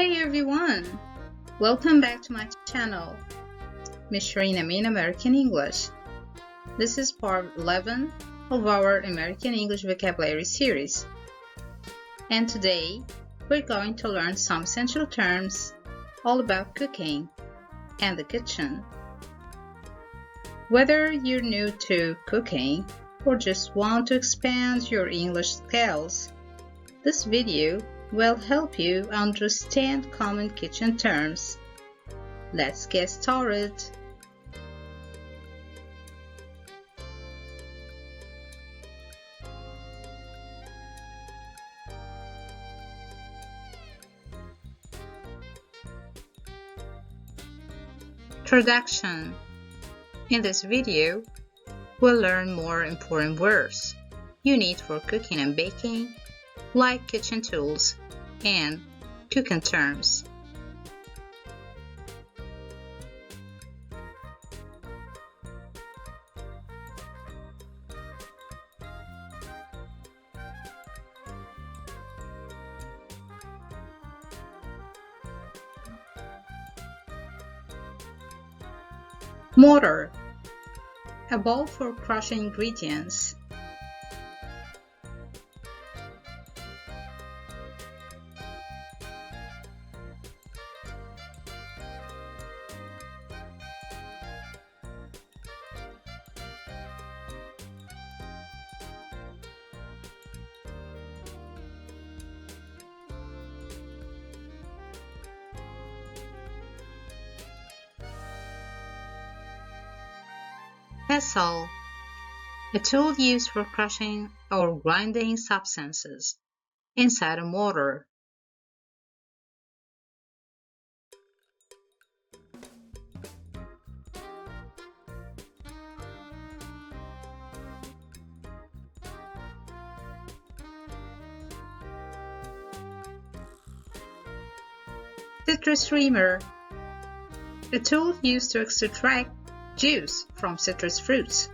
Hey everyone! Welcome back to my channel, ms.sheerin.amin American English. This is part 11 of our American English vocabulary series. And today, we're going to learn some essential terms all about cooking and the kitchen. Whether you're new to cooking or just want to expand your English skills, this video will help you understand common kitchen terms. Let's get started. Introduction. In this video, we'll learn more important words you need for cooking and baking, like kitchen tools and cooking terms. Mortar, a bowl for crushing ingredients. Pestle, a tool used for crushing or grinding substances inside a mortar. Citrus streamer, a tool used to extract juice from citrus fruits.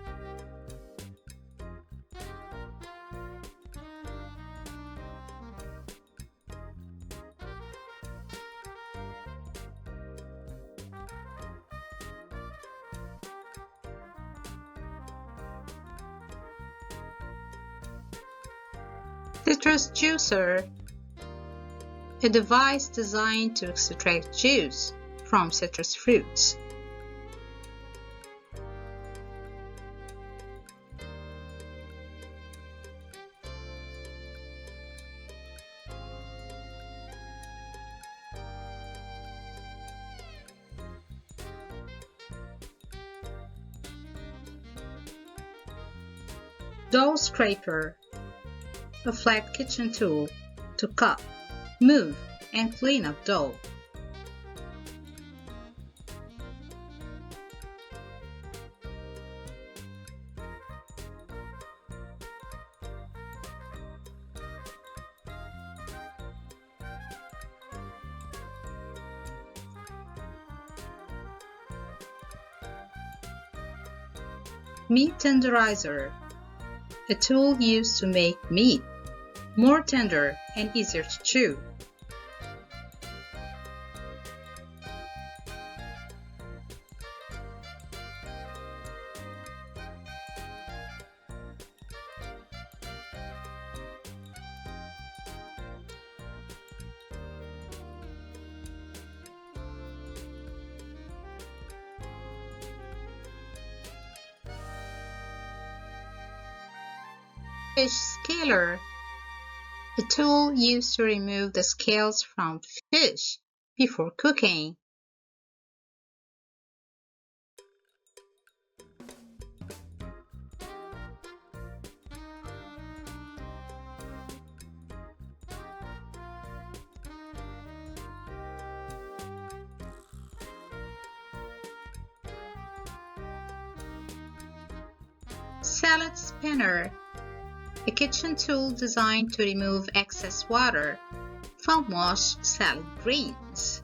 Citrus juicer, a device designed to extract juice from citrus fruits. Dough scraper, a flat kitchen tool to cut, move, and clean up dough. Meat tenderizer, a tool used to make meat more tender and easier to chew. Fish scaler, a tool used to remove the scales from fish before cooking. Salad spinner, a kitchen tool designed to remove excess water from washed salad greens.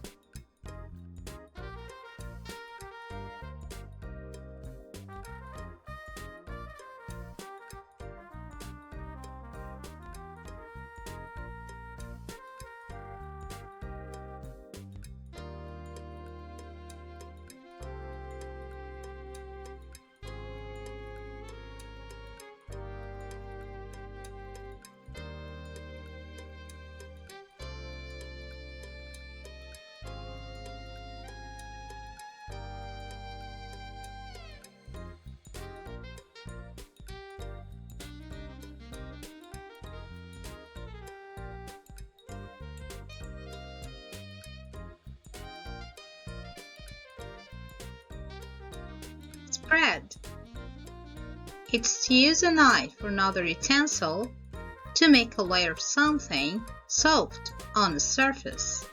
thread. It's to use a knife or another utensil to make a layer of something soft on the surface.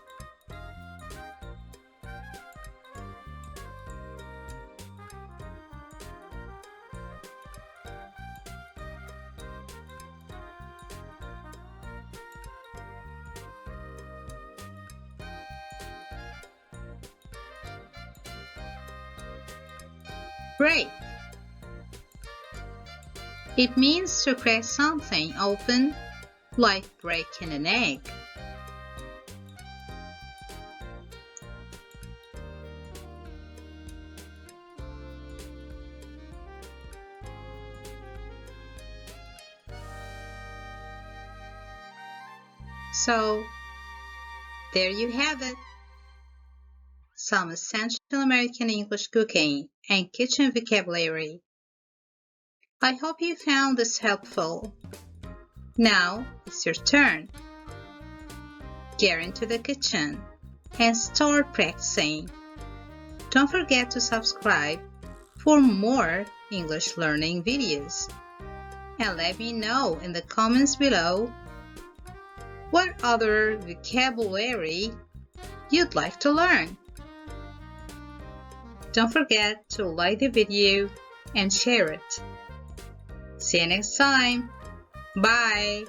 Break. It means to crack something open, like breaking an egg. So, there you have it. Some essential American English cooking and kitchen vocabulary. I hope you found this helpful. Now it's your turn. Get into the kitchen and start practicing. Don't forget to subscribe for more English learning videos. And let me know in the comments below what other vocabulary you'd like to learn. Don't forget to like the video and share it. See you next time. Bye.